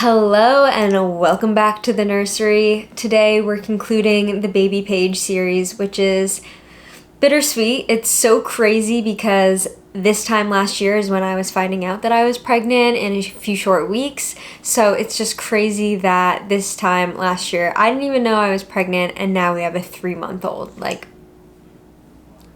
Hello and welcome back to the nursery. Today we're concluding the baby page series, which is bittersweet. It's so crazy because this time last year is when I was finding out that I was pregnant in a few short weeks. So it's just crazy that this time last year I didn't even know I was pregnant, and now we have a 3-month-old. Like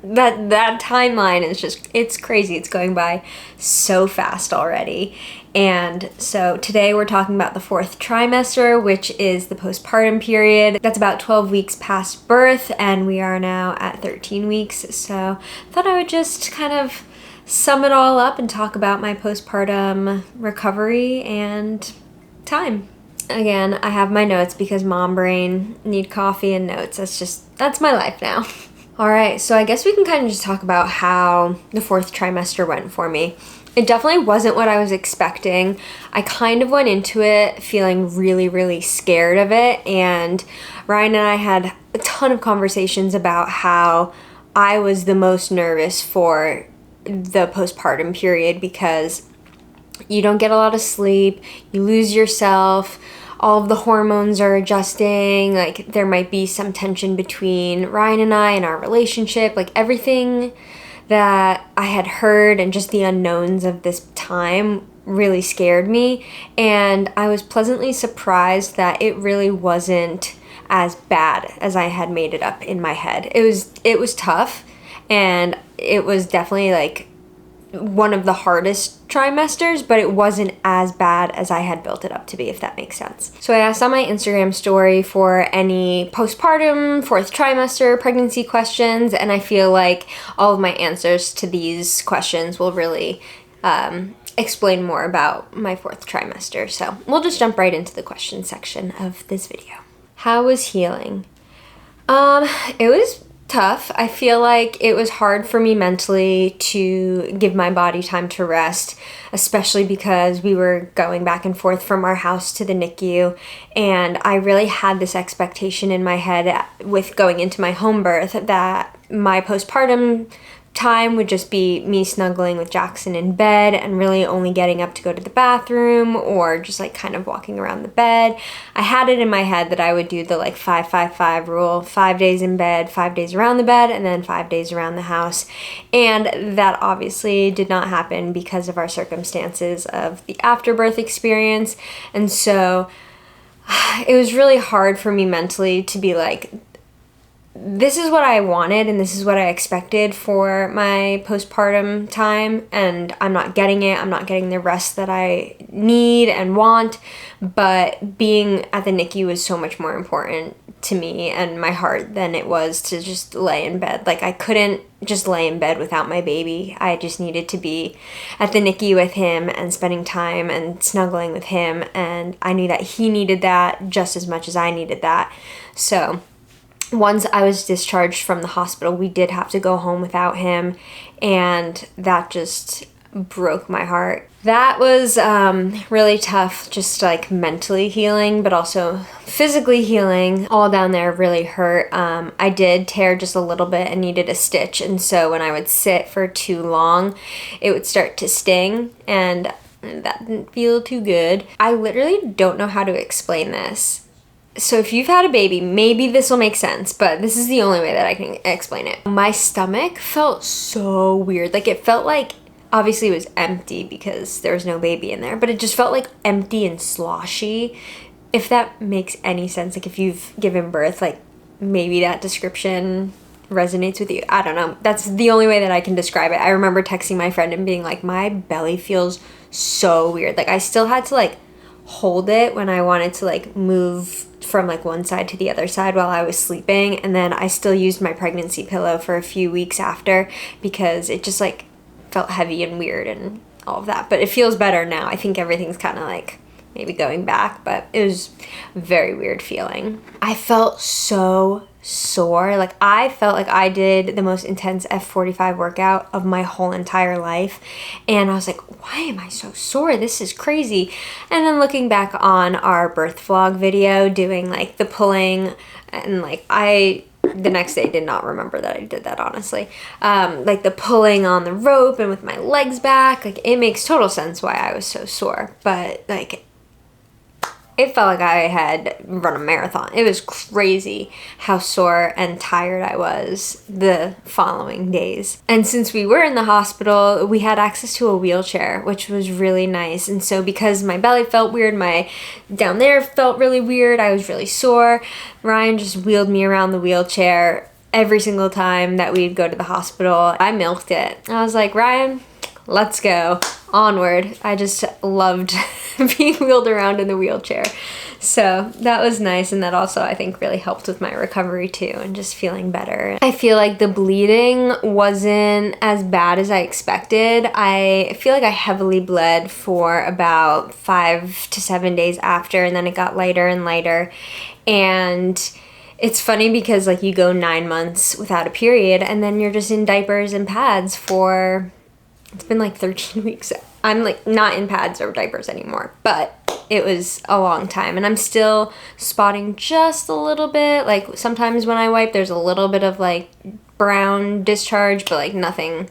that timeline is just, it's crazy. It's going by so fast already. And so today we're talking about the 4th trimester, which is the postpartum period. That's about 12 weeks past birth, and we are now at 13 weeks. So I thought I would just kind of sum it all up and talk about my postpartum recovery and time. Again, I have my notes because mom brain, need coffee and notes. That's my life now. All right, so I guess we can kind of just talk about how the 4th trimester went for me. It definitely wasn't what I was expecting. I kind of went into it feeling really, really scared of it, and Ryan and I had a ton of conversations about how I was the most nervous for the postpartum period because you don't get a lot of sleep, you lose yourself, all of the hormones are adjusting, like there might be some tension between Ryan and I in our relationship, like everything that I had heard and just the unknowns of this time really scared me. And I was pleasantly surprised that it really wasn't as bad as I had made it up in my head. It was tough, and it was definitely like one of the hardest trimesters, but it wasn't as bad as I had built it up to be, if that makes sense. So I asked on my Instagram story for any postpartum, 4th trimester, pregnancy questions, and I feel like all of my answers to these questions will really explain more about my 4th trimester. So we'll just jump right into the question section of this video. How was healing? It was tough. I feel like it was hard for me mentally to give my body time to rest, especially because we were going back and forth from our house to the NICU, and I really had this expectation in my head with going into my home birth that my postpartum time would just be me snuggling with Jackson in bed and really only getting up to go to the bathroom or just like kind of walking around the bed. I had it in my head that I would do the like 5-5-5 rule, 5 days in bed, 5 days around the bed, and then 5 days around the house. And that obviously did not happen because of our circumstances of the afterbirth experience. And so it was really hard for me mentally to be like, this is what I wanted and this is what I expected for my postpartum time, and I'm not getting it. I'm not getting the rest that I need and want, but being at the NICU was so much more important to me and my heart than it was to just lay in bed. Like I couldn't just lay in bed without my baby. I just needed to be at the NICU with him and spending time and snuggling with him, and I knew that he needed that just as much as I needed that. So once I was discharged from the hospital, we did have to go home without him, and that just broke my heart. That was really tough, just like mentally healing, but also physically healing. All down there really hurt. I did tear just a little bit and needed a stitch, and so when I would sit for too long, it would start to sting, and that didn't feel too good. I literally don't know how to explain this. So if you've had a baby, maybe this will make sense, but this is the only way that I can explain it. My stomach felt so weird. Like it felt like, obviously it was empty because there was no baby in there, but it just felt like empty and sloshy, if that makes any sense. Like if you've given birth, like maybe that description resonates with you. I don't know. That's the only way that I can describe it. I remember texting my friend and being like, my belly feels so weird. Like I still had to like hold it when I wanted to like move from like one side to the other side while I was sleeping, and then I still used my pregnancy pillow for a few weeks after because it just like felt heavy and weird and all of that. But it feels better now. I think everything's kind of like maybe going back, but it was a very weird feeling. I felt so sore. Like I felt like I did the most intense F45 workout of my whole entire life, and I was like, why am I so sore? This is crazy. And then looking back on our birth vlog video, doing like the pulling, and like the next day did not remember that I did that, honestly. Like the pulling on the rope and with my legs back, like it makes total sense why I was so sore. But like it felt like I had run a marathon. It was crazy how sore and tired I was the following days. And since we were in the hospital, we had access to a wheelchair, which was really nice. And so because my belly felt weird, my down there felt really weird, I was really sore, Ryan just wheeled me around the wheelchair every single time that we'd go to the hospital. I milked it. I was like, Ryan, let's go. Onward. I just loved being wheeled around in the wheelchair. So that was nice, and that also I think really helped with my recovery too and just feeling better. I feel like the bleeding wasn't as bad as I expected. I feel like I heavily bled for about 5 to 7 days after, and then it got lighter and lighter. And it's funny because like you go 9 months without a period and then you're just in diapers and pads for, it's been like 13 weeks. I'm like not in pads or diapers anymore, but it was a long time, and I'm still spotting just a little bit. Like sometimes when I wipe, there's a little bit of like brown discharge, but like nothing,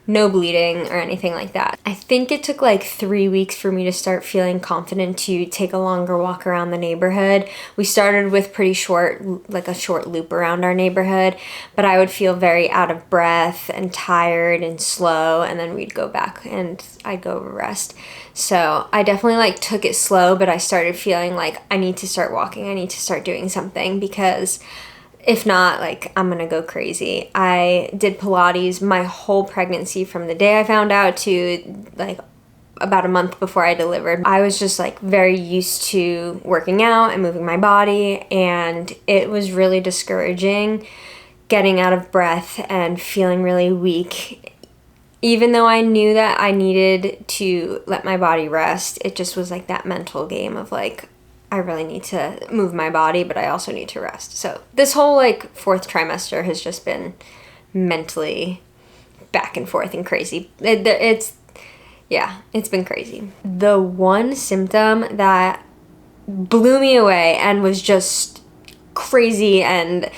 no bleeding or anything like that. I think it took like 3 weeks for me to start feeling confident to take a longer walk around the neighborhood. We started with pretty short, like a short loop around our neighborhood, but I would feel very out of breath and tired and slow, and then we'd go back and I'd go rest. So I definitely like took it slow, but I started feeling like I need to start walking. I need to start doing something, because if not, like, I'm gonna go crazy. I did Pilates my whole pregnancy from the day I found out to like about a month before I delivered. I was just like very used to working out and moving my body, and it was really discouraging getting out of breath and feeling really weak. Even though I knew that I needed to let my body rest, it just was like that mental game of like, I really need to move my body, but I also need to rest. So this whole like 4th trimester has just been mentally back and forth and crazy. It's been crazy. The one symptom that blew me away and was just crazy, and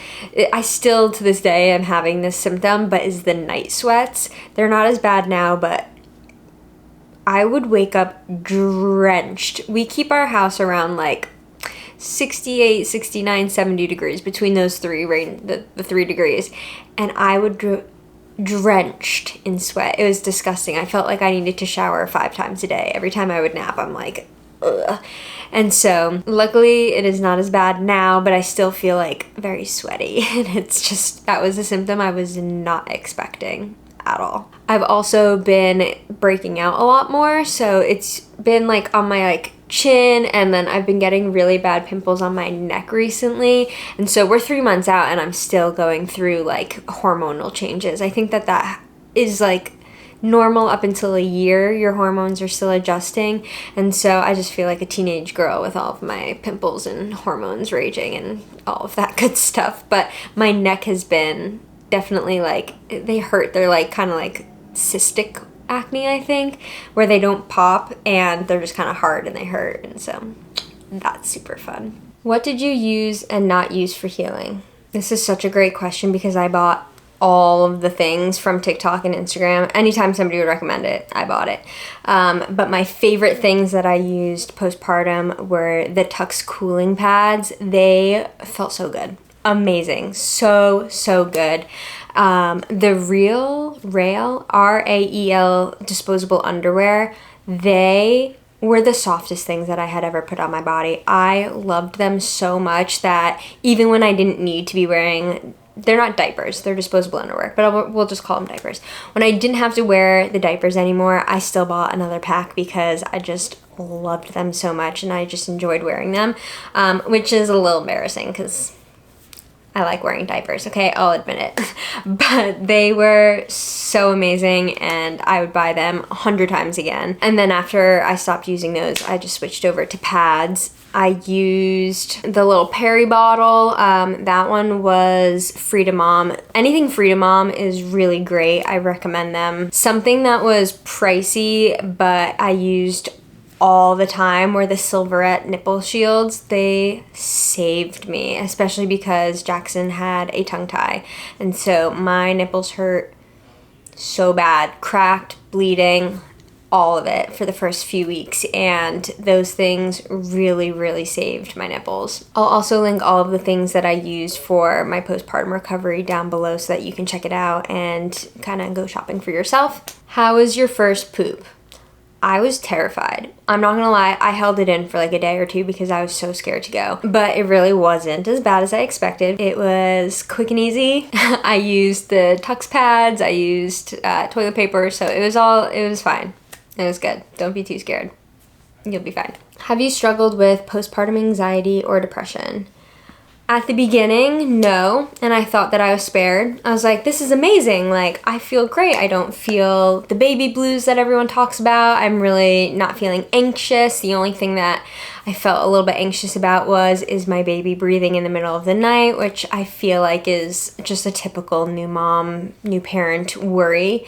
I still to this day am having this symptom, but is the night sweats. They're not as bad now, but I would wake up drenched. We keep our house around like 68, 69, 70 degrees, between those three the 3 degrees. And I would drenched in sweat. It was disgusting. I felt like I needed to shower 5 times a day. Every time I would nap, I'm like, ugh. And so luckily it is not as bad now, but I still feel like very sweaty. And it's just, that was a symptom I was not expecting at all. I've also been breaking out a lot more, so it's been like on my like chin, and then I've been getting really bad pimples on my neck recently. And so we're 3 months out and I'm still going through like hormonal changes. I think that is like normal up until a year. Your hormones are still adjusting, and so I just feel like a teenage girl with all of my pimples and hormones raging and all of that good stuff. But my neck has been definitely like, they hurt. They're like kind of like cystic acne, I think, where they don't pop and they're just kind of hard and they hurt, and so that's super fun. What did you use and not use for healing? This is such a great question because I bought all of the things from TikTok and Instagram. Anytime somebody would recommend it, I bought it. But my favorite things that I used postpartum were the Tux cooling pads. They felt so good. Amazing. So good. The Rael, R-A-E-L disposable underwear, they were the softest things that I had ever put on my body. I loved them so much that even when I didn't need to be wearing, they're not diapers, they're disposable underwear, but we'll just call them diapers. When I didn't have to wear the diapers anymore, I still bought another pack because I just loved them so much and I just enjoyed wearing them, which is a little embarrassing because I like wearing diapers, okay? I'll admit it. But they were so amazing and I would buy them 100 times again. And then after I stopped using those, I just switched over to pads. I used the little Perry bottle. That one was Freedom Mom. Anything Freedom Mom is really great. I recommend them. Something that was pricey, but I used all the time were the Silverette nipple shields. They saved me, especially because Jackson had a tongue tie. And so my nipples hurt so bad, cracked, bleeding. all of it for the first few weeks, and those things really, really saved my nipples. I'll also link all of the things that I used for my postpartum recovery down below so that you can check it out and kind of go shopping for yourself. How was your first poop? I was terrified. I'm not gonna lie, I held it in for like a day or two because I was so scared to go. But it really wasn't as bad as I expected. It was quick and easy. I used the Tux pads, I used toilet paper, so it was fine. It was good. Don't be too scared. You'll be fine. Have you struggled with postpartum anxiety or depression? At the beginning, no, and I thought that I was spared. I was like, this is amazing, like, I feel great. I don't feel the baby blues that everyone talks about. I'm really not feeling anxious. The only thing that I felt a little bit anxious about is my baby breathing in the middle of the night, which I feel like is just a typical new mom, new parent worry.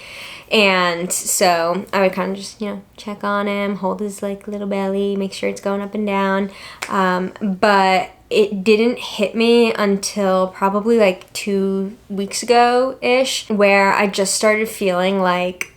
And so I would kind of just, check on him, hold his like little belly, make sure it's going up and down. But it didn't hit me until probably like 2 weeks ago-ish, where I just started feeling like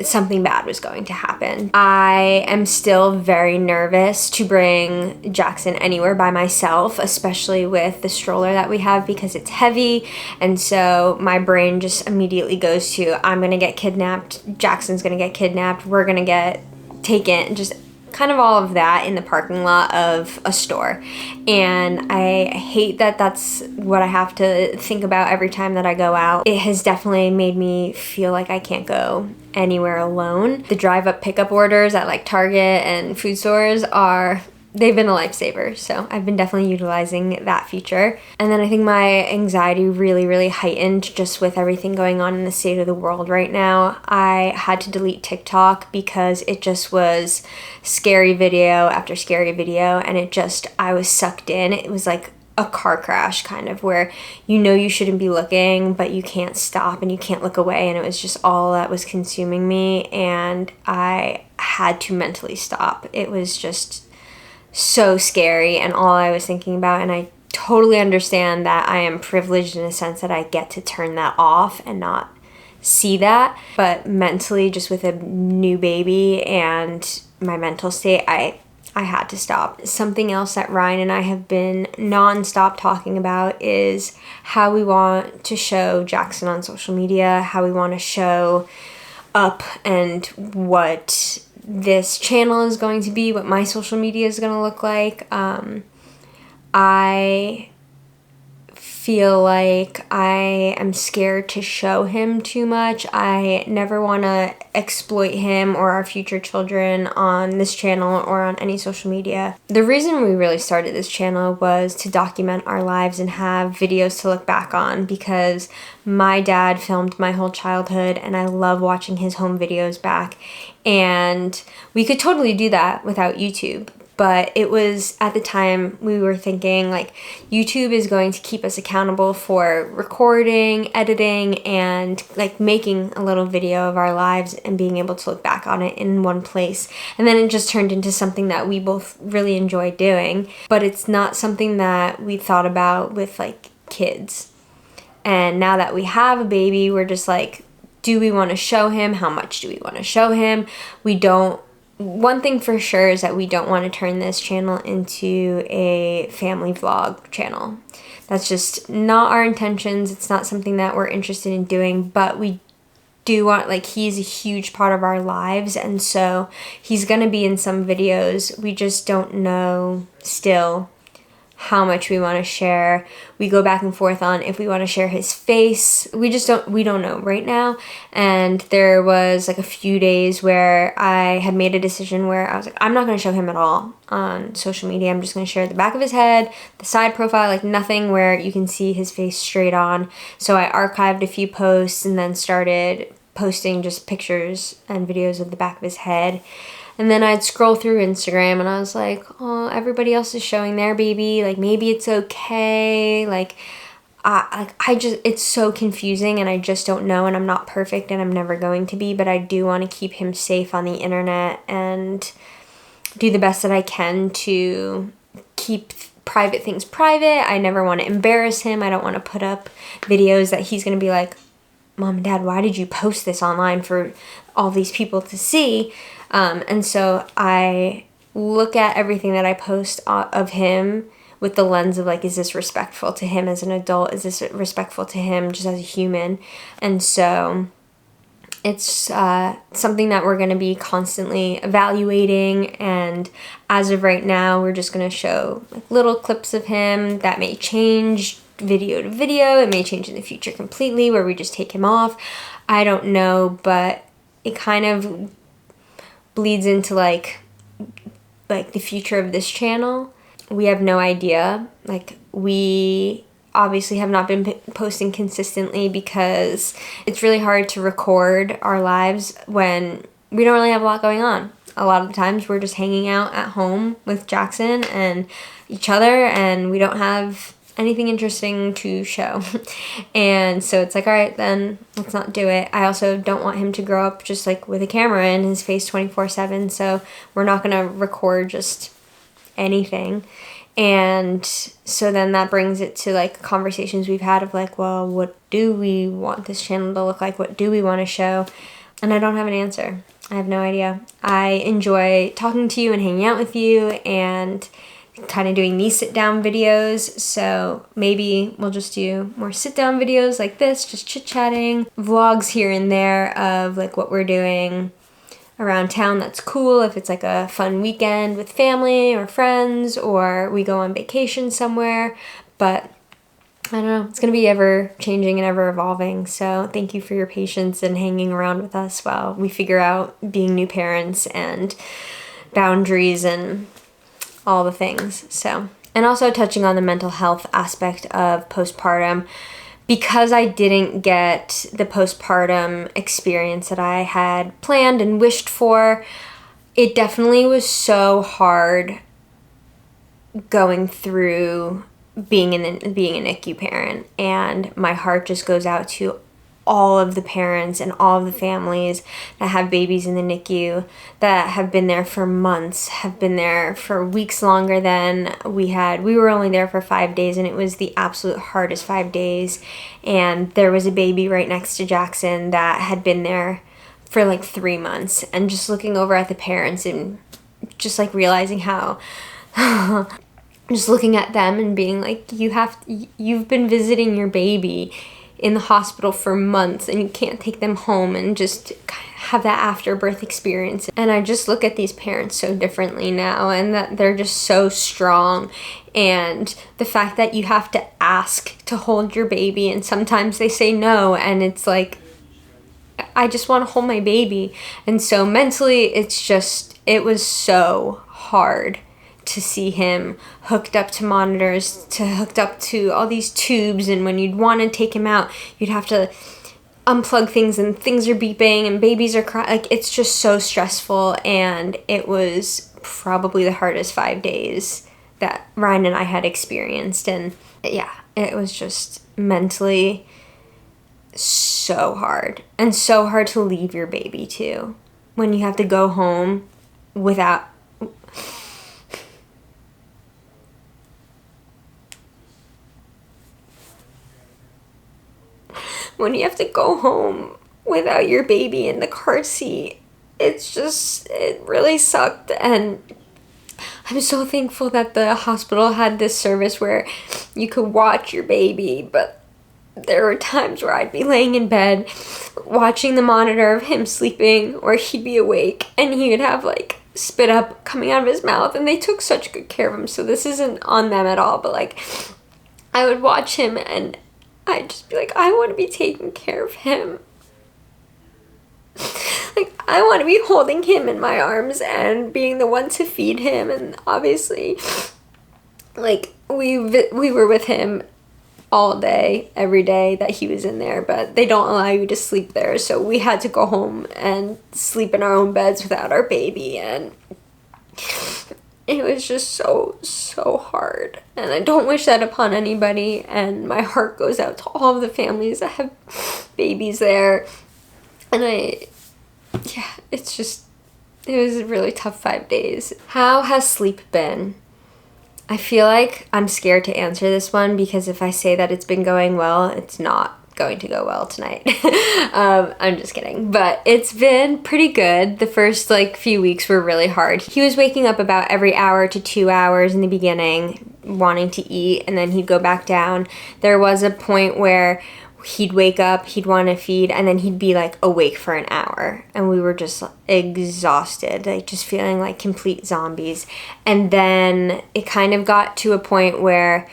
something bad was going to happen. I am still very nervous to bring Jackson anywhere by myself, especially with the stroller that we have because it's heavy. And so my brain just immediately goes to, I'm gonna get kidnapped, Jackson's gonna get kidnapped, we're gonna get taken, just kind of all of that in the parking lot of a store. And I hate that that's what I have to think about every time that I go out. It has definitely made me feel like I can't go anywhere alone. The drive-up pickup orders at like Target and food stores they've been a lifesaver, so I've been definitely utilizing that feature. And then I think my anxiety really, really heightened just with everything going on in the state of the world right now. I had to delete TikTok because it just was scary video after scary video, and I was sucked in. It was like a car crash kind of, where you shouldn't be looking, but you can't stop and you can't look away, and it was just all that was consuming me, and I had to mentally stop. It was just so scary and all I was thinking about, and I totally understand that I am privileged in a sense that I get to turn that off and not see that, but mentally, just with a new baby and my mental state, I had to stop. Something else that Ryan and I have been non-stop talking about is how we want to show Jackson on social media, how we want to show up, and what this channel is going to be, what my social media is going to look like. I feel like I am scared to show him too much. I never want to exploit him or our future children on this channel or on any social media. The reason we really started this channel was to document our lives and have videos to look back on, because my dad filmed my whole childhood and I love watching his home videos back. And we could totally do that without YouTube. But it was, at the time, we were thinking like YouTube is going to keep us accountable for recording, editing, and like making a little video of our lives and being able to look back on it in one place. And then it just turned into something that we both really enjoy doing, but it's not something that we thought about with like kids. And now that we have a baby, we're just like, do we want to show him? How much do we want to show him? One thing for sure is that we don't want to turn this channel into a family vlog channel. That's just not our intentions. It's not something that we're interested in doing, but we do want, like, he's a huge part of our lives, and so he's going to be in some videos. We just don't know still how much we want to share. We go back and forth on if we want to share his face. We don't know right now. And there was like a few days where I had made a decision where I was like, I'm not going to show him at all on social media. I'm just going to share the back of his head, the side profile, like nothing where you can see his face straight on. So I archived a few posts and then started posting just pictures and videos of the back of his head. And then I'd scroll through Instagram and I was like, oh, everybody else is showing their baby. Like, maybe it's okay. It's so confusing and I just don't know, and I'm not perfect and I'm never going to be, but I do want to keep him safe on the internet and do the best that I can to keep private things private. I never want to embarrass him. I don't want to put up videos that he's going to be like, Mom and Dad, why did you post this online for all these people to see? And so I look at everything that I post of him with the lens of like, is this respectful to him as an adult? Is this respectful to him just as a human? And so it's something that we're going to be constantly evaluating, and as of right now, we're just going to show like little clips of him that may change video to video. It may change in the future completely where we just take him off. I don't know, but it kind of bleeds into like the future of this channel. We have no idea. Like, we obviously have not been posting consistently because it's really hard to record our lives when we don't really have a lot going on. A lot of the times we're just hanging out at home with Jackson and each other, and we don't have anything interesting to show. And so it's like, all right, then let's not do it. I also don't want him to grow up just like with a camera in his face 24/7, so we're not going to record just anything. And so then that brings it to like conversations we've had of like, well, what do we want this channel to look like? What do we want to show? And I don't have an answer. I have no idea. I enjoy talking to you and hanging out with you and kind of doing these sit down videos. So maybe we'll just do more sit down videos like this, just chit chatting, vlogs here and there of like what we're doing around town that's cool, if it's like a fun weekend with family or friends, or we go on vacation somewhere. But I don't know, it's going to be ever changing and ever evolving. So thank you for your patience and hanging around with us while we figure out being new parents and boundaries and all the things. So, and also touching on the mental health aspect of postpartum, because I didn't get the postpartum experience that I had planned and wished for. It definitely was so hard going through being a NICU parent, and my heart just goes out to all of the parents and all of the families that have babies in the NICU that have been there for months, have been there for weeks longer than we had. We were only there for 5 days, and it was the absolute hardest 5 days. And there was a baby right next to Jackson that had been there for like 3 months. And just looking over at the parents and just like realizing how just looking at them and being like, you've been visiting your baby in the hospital for months and you can't take them home and just have that afterbirth experience. And I just look at these parents so differently now, and that they're just so strong. And the fact that you have to ask to hold your baby, and sometimes they say no, and it's like, I just want to hold my baby. And so mentally, it was so hard to see him hooked up to monitors, hooked up to all these tubes, and when you'd want to take him out, you'd have to unplug things, and things are beeping, and babies are crying. Like, it's just so stressful, and it was probably the hardest 5 days that Ryan and I had experienced. And yeah, it was just mentally so hard, and so hard to leave your baby too, when you have to go home without when you have to go home without your baby in the car seat. It really sucked. And I'm so thankful that the hospital had this service where you could watch your baby, but there were times where I'd be laying in bed watching the monitor of him sleeping, or he'd be awake and he would have like spit up coming out of his mouth, and they took such good care of him, so this isn't on them at all, but like, I would watch him and I'd just be like, I want to be taking care of him. Like, I want to be holding him in my arms and being the one to feed him. And obviously, like, we were with him all day, every day that he was in there, but they don't allow you to sleep there. So we had to go home and sleep in our own beds without our baby. And it was just so hard, and I don't wish that upon anybody, and my heart goes out to all of the families that have babies there. And it was a really tough 5 days. How has sleep been? I feel like I'm scared to answer this one, because if I say that it's been going well, it's not. going to go well tonight. I'm just kidding. But it's been pretty good. The first few weeks were really hard. He was waking up about every hour to 2 hours in the beginning, wanting to eat, and then he'd go back down. There was a point where he'd wake up, he'd want to feed, and then he'd be awake for an hour, and we were just exhausted, just feeling like complete zombies. And then it kind of got to a point where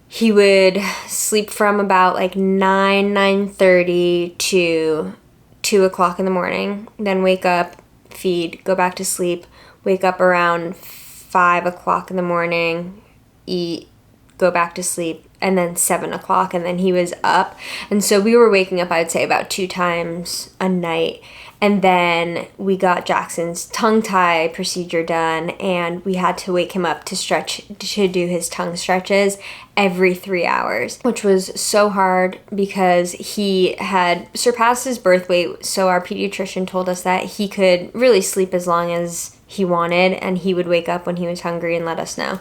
he would sleep from about 9:30 to 2 o'clock in the morning, then wake up, feed, go back to sleep, wake up around 5 o'clock in the morning, eat, go back to sleep, and then 7 o'clock, and then he was up. And so we were waking up, I'd say, about 2 times a night. And then we got Jackson's tongue tie procedure done, and we had to wake him up to do his tongue stretches every 3 hours, which was so hard because he had surpassed his birth weight. So our pediatrician told us that he could really sleep as long as he wanted, and he would wake up when he was hungry and let us know.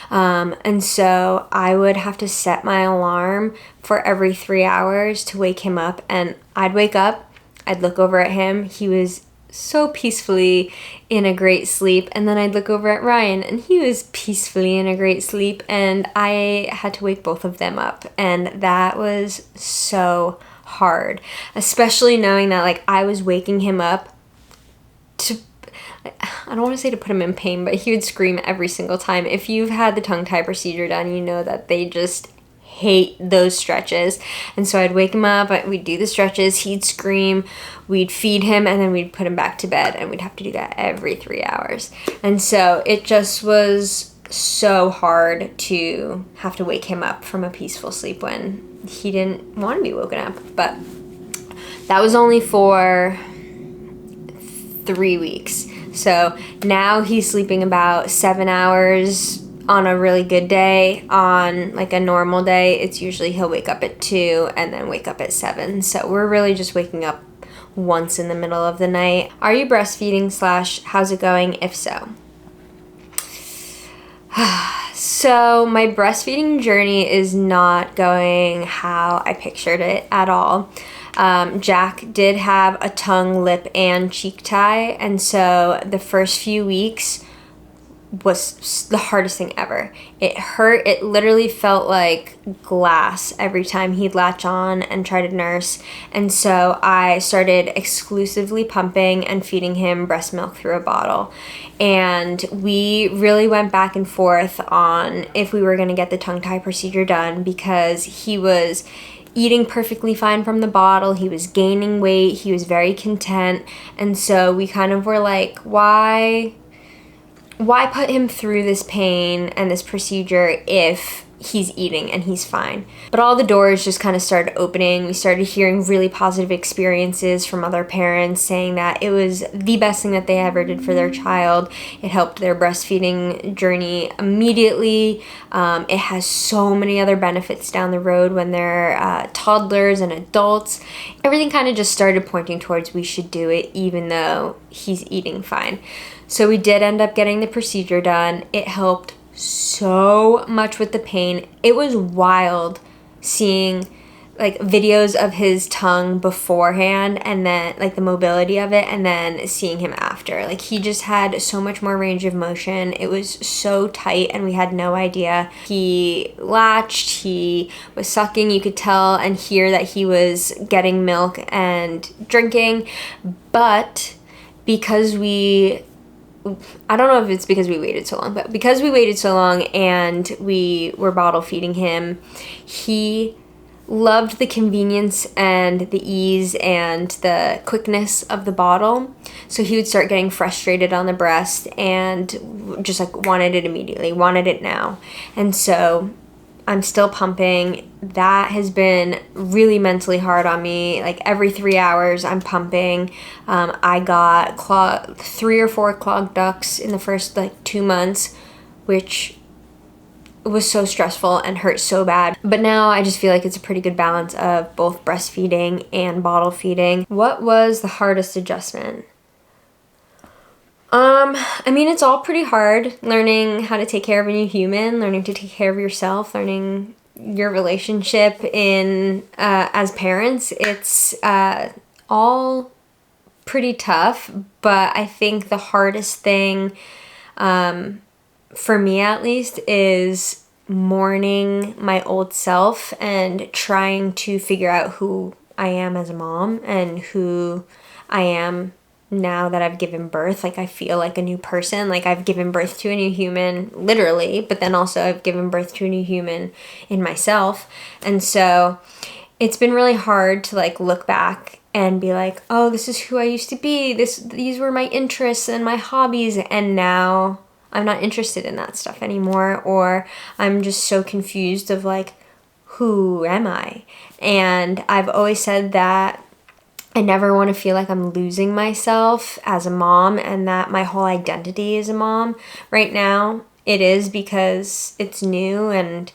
And so I would have to set my alarm for every 3 hours to wake him up, and I'd wake up, I'd look over at him, he was so peacefully in a great sleep, and then I'd look over at Ryan, and he was peacefully in a great sleep, and I had to wake both of them up, and that was so hard, especially knowing that I was waking him up to, I don't want to say to put him in pain, but he would scream every single time. If you've had the tongue tie procedure done, you know that they just hate those stretches. And so I'd wake him up, we'd do the stretches, he'd scream, we'd feed him, and then we'd put him back to bed, and we'd have to do that every 3 hours. And so it just was so hard to have to wake him up from a peaceful sleep when he didn't want to be woken up. But that was only for 3 weeks. So now he's sleeping about 7 hours on a really good day. On a normal day, it's usually he'll wake up at 2 and then wake up at 7. So we're really just waking up once in the middle of the night. Are you breastfeeding / how's it going? If so. So my breastfeeding journey is not going how I pictured it at all. Jack did have a tongue, lip, and cheek tie, and so the first few weeks was the hardest thing ever. It hurt. It literally felt like glass every time he'd latch on and try to nurse. And so I started exclusively pumping and feeding him breast milk through a bottle. And we really went back and forth on if we were going to get the tongue tie procedure done, because he was eating perfectly fine from the bottle. He was gaining weight. He was very content. And so we kind of were like, why put him through this pain and this procedure if he's eating and he's fine? But all the doors just kind of started opening. We started hearing really positive experiences from other parents saying that it was the best thing that they ever did for their child. It helped their breastfeeding journey immediately. It has so many other benefits down the road when they're toddlers and adults. Everything kind of just started pointing towards we should do it even though he's eating fine. So we did end up getting the procedure done. It helped so much with the pain. It was wild seeing videos of his tongue beforehand and then the mobility of it, and then seeing him after. He just had so much more range of motion. It was so tight and we had no idea. He latched, he was sucking. You could tell and hear that he was getting milk and drinking. But because I don't know if it's because we waited so long, but because we waited so long and we were bottle feeding him, he loved the convenience and the ease and the quickness of the bottle. So he would start getting frustrated on the breast and just wanted it immediately, wanted it now. And so I'm still pumping. That has been really mentally hard on me. Every 3 hours I'm pumping. I got 3 or 4 clogged ducts in the first 2 months, which was so stressful and hurt so bad. But now I just feel like it's a pretty good balance of both breastfeeding and bottle feeding. What was the hardest adjustment? It's all pretty hard, learning how to take care of a new human, learning to take care of yourself, learning your relationship in as parents, it's all pretty tough, but I think the hardest thing for me at least is mourning my old self and trying to figure out who I am as a mom and who I am now that I've given birth. Like, I feel like a new person. Like, I've given birth to a new human, literally, but then also I've given birth to a new human in myself. And so it's been really hard to like look back and be like, oh, this is who I used to be. These were my interests and my hobbies, and now I'm not interested in that stuff anymore, or I'm just so confused of like, who am I? And I've always said that I never want to feel like I'm losing myself as a mom and that my whole identity is a mom. Right now, it is because it's new, and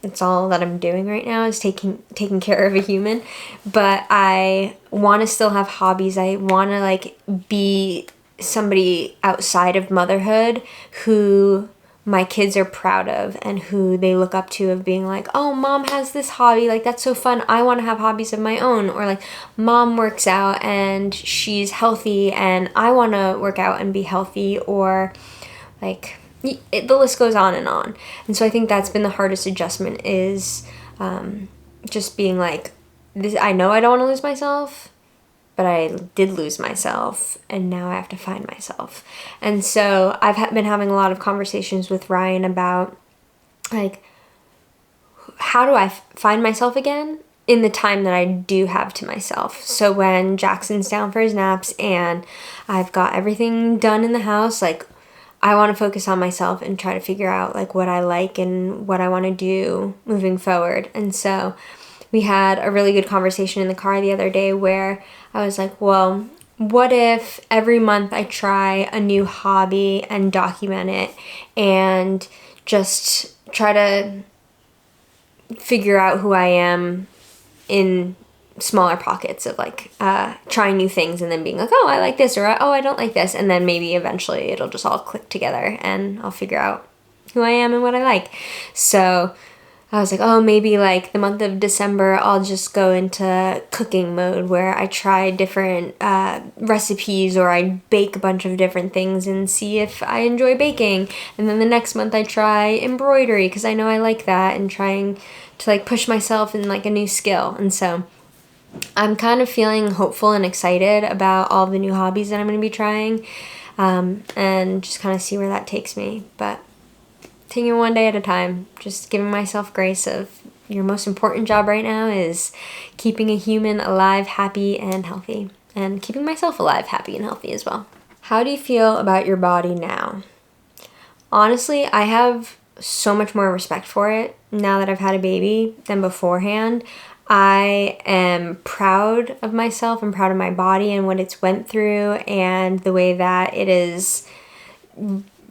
it's all that I'm doing right now is taking care of a human. But I want to still have hobbies. I want to like be somebody outside of motherhood who my kids are proud of and who they look up to, of being like, oh, mom has this hobby, like that's so fun, I want to have hobbies of my own. Or like, mom works out and she's healthy and I want to work out and be healthy. Or like, the list goes on and on. And so I think that's been the hardest adjustment, is just being like, this, I know I don't want to lose myself, but I did lose myself, and now I have to find myself. And so I've been having a lot of conversations with Ryan about like, how do I find myself again in the time that I do have to myself. So when Jackson's down for his naps and I've got everything done in the house, like, I want to focus on myself and try to figure out like what I like and what I want to do moving forward. And so we had a really good conversation in the car the other day where I was like, well, what if every month I try a new hobby and document it and just try to figure out who I am in smaller pockets of like trying new things and then being like, oh, I like this, or oh, I don't like this, and then maybe eventually it'll just all click together and I'll figure out who I am and what I like. So I was like, oh, maybe like the month of December I'll just go into cooking mode where I try different recipes, or I bake a bunch of different things and see if I enjoy baking. And then the next month I try embroidery because I know I like that, and trying to like push myself in like a new skill. And so I'm kind of feeling hopeful and excited about all the new hobbies that I'm going to be trying, and just kind of see where that takes me. But taking it one day at a time, just giving myself grace of, your most important job right now is keeping a human alive, happy, and healthy, and keeping myself alive, happy, and healthy as well. How do you feel about your body now? Honestly, I have so much more respect for it now that I've had a baby than beforehand. I am proud of myself and proud of my body and what it's went through and the way that it is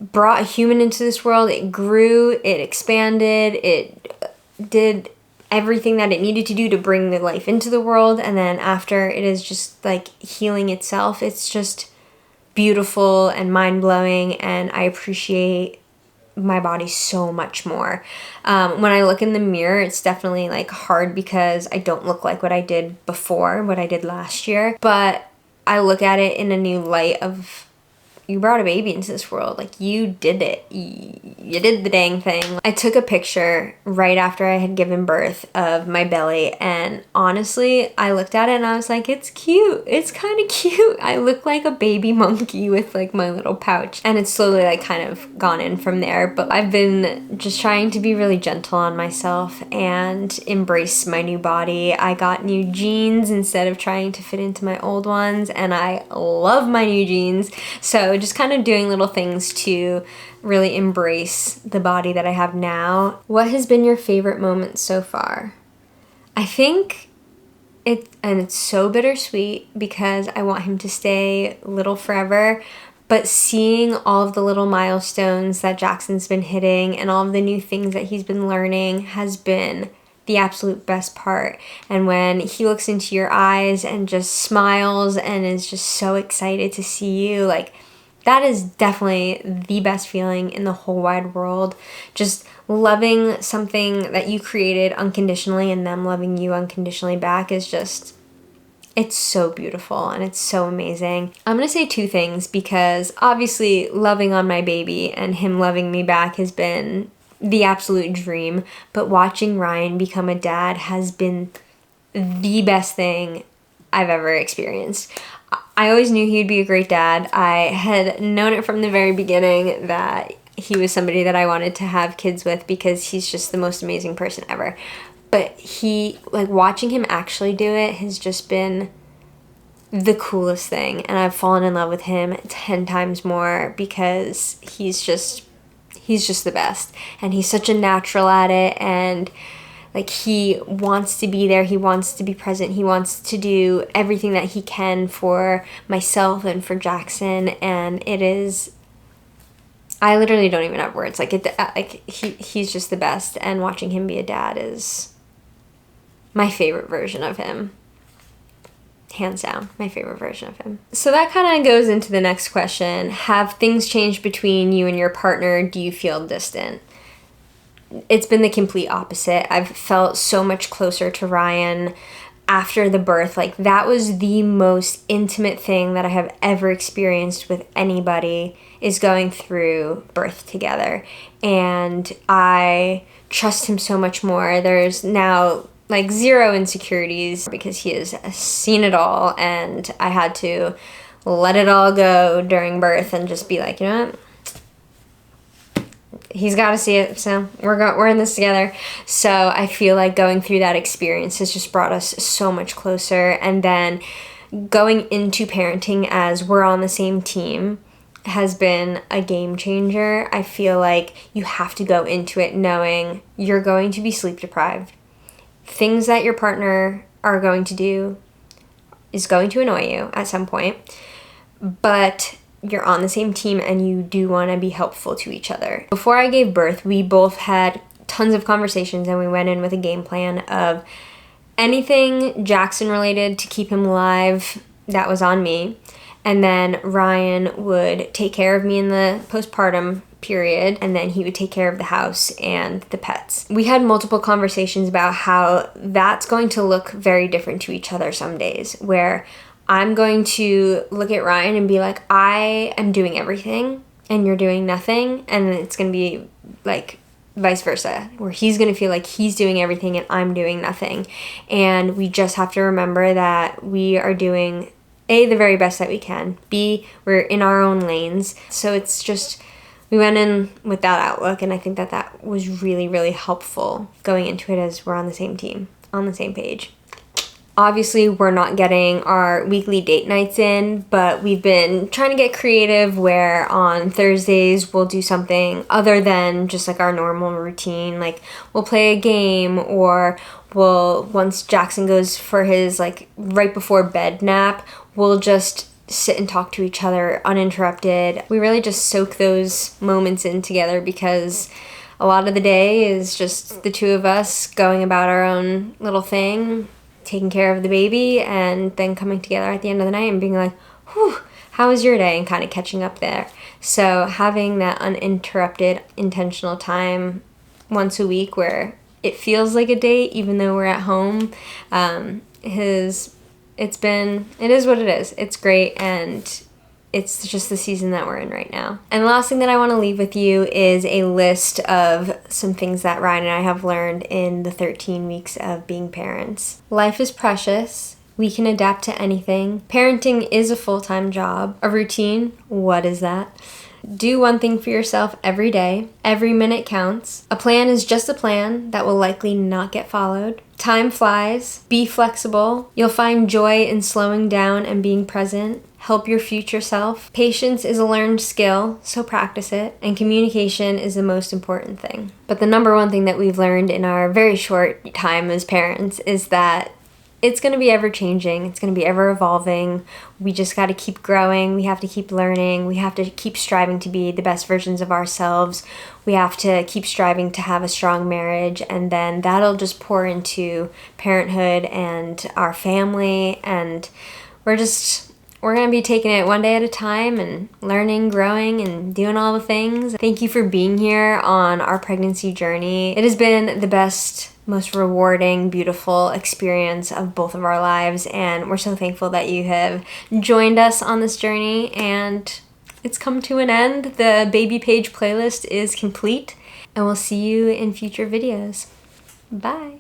brought a human into this world. It grew, it expanded, it did everything that it needed to do to bring the life into the world. And then after, it is just like healing itself. It's just beautiful and mind-blowing, and I appreciate my body so much more. When I look in the mirror, it's definitely like hard because I don't look like what I did before, what I did last year. But I look at it in a new light of, you brought a baby into this world. Like, you did it. You did the dang thing. I took a picture right after I had given birth of my belly, and honestly, I looked at it and I was like, it's cute. It's kind of cute. I look like a baby monkey with like my little pouch, and it's slowly like kind of gone in from there. But I've been just trying to be really gentle on myself and embrace my new body. I got new jeans instead of trying to fit into my old ones, and I love my new jeans. So just kind of doing little things to really embrace the body that I have now. What has been your favorite moment so far? I think it's so bittersweet because I want him to stay little forever, but seeing all of the little milestones that Jackson's been hitting and all of the new things that he's been learning has been the absolute best part. And when he looks into your eyes and just smiles and is just so excited to see you, like, that is definitely the best feeling in the whole wide world. Just loving something that you created unconditionally and them loving you unconditionally back is just, it's so beautiful and it's so amazing. I'm gonna say two things because obviously loving on my baby and him loving me back has been the absolute dream, but watching Ryan become a dad has been the best thing I've ever experienced. I always knew he'd be a great dad. I had known it from the very beginning that he was somebody that I wanted to have kids with because he's just the most amazing person ever. But watching him actually do it has just been the coolest thing. And I've fallen in love with him 10 times more because he's just the best. And he's such a natural at it. And he wants to be there. He wants to be present. He wants to do everything that he can for myself and for Jackson. And it is, I literally don't even have words. He's just the best. And watching him be a dad is my favorite version of him. Hands down, my favorite version of him. So that kind of goes into the next question. Have things changed between you and your partner? Do you feel distant? It's been the complete opposite. I've felt so much closer to Ryan after the birth. That was the most intimate thing that I have ever experienced with anybody, is going through birth together. And I trust him so much more. There's now zero insecurities because he has seen it all, and I had to let it all go during birth and just be you know what? He's got to see it, so we're in this together. So I feel like going through that experience has just brought us so much closer. And then going into parenting as we're on the same team has been a game changer. I feel like you have to go into it knowing you're going to be sleep deprived. Things that your partner are going to do is going to annoy you at some point, but you're on the same team and you do want to be helpful to each other. Before I gave birth, we both had tons of conversations and we went in with a game plan of anything Jackson related to keep him alive, that was on me. And then Ryan would take care of me in the postpartum period, and then he would take care of the house and the pets. We had multiple conversations about how that's going to look very different to each other some days, where I'm going to look at Ryan and be like, I am doing everything and you're doing nothing. And then it's going to be vice versa, where he's going to feel like he's doing everything and I'm doing nothing. And we just have to remember that we are doing A, the very best that we can. B, we're in our own lanes. So it's just, we went in with that outlook, and I think that was really, really helpful going into it as we're on the same team, on the same page. Obviously, we're not getting our weekly date nights in, but we've been trying to get creative where on Thursdays we'll do something other than just our normal routine. We'll play a game, or once Jackson goes for his right before bed nap, we'll just sit and talk to each other uninterrupted. We really just soak those moments in together because a lot of the day is just the two of us going about our own little thing, taking care of the baby, and then coming together at the end of the night and being like, whew, how was your day? And kind of catching up there. So having that uninterrupted, intentional time once a week where it feels like a date, even though we're at home, it is what it is. It's great, and it's just the season that we're in right now. And the last thing that I want to leave with you is a list of some things that Ryan and I have learned in the 13 weeks of being parents. Life is precious. We can adapt to anything. Parenting is a full-time job. A routine, what is that? Do one thing for yourself every day. Every minute counts. A plan is just a plan that will likely not get followed. Time flies. Be flexible. You'll find joy in slowing down and being present. Help your future self. Patience is a learned skill, so practice it. And communication is the most important thing. But the number one thing that we've learned in our very short time as parents is that it's going to be ever changing. It's going to be ever evolving. We just got to keep growing. We have to keep learning. We have to keep striving to be the best versions of ourselves. We have to keep striving to have a strong marriage, and then that'll just pour into parenthood and our family. And we're we're gonna be taking it one day at a time and learning, growing, and doing all the things. Thank you for being here on our pregnancy journey. It has been the best, most rewarding, beautiful experience of both of our lives, and we're so thankful that you have joined us on this journey, and it's come to an end. The baby page playlist is complete, and we'll see you in future videos. Bye.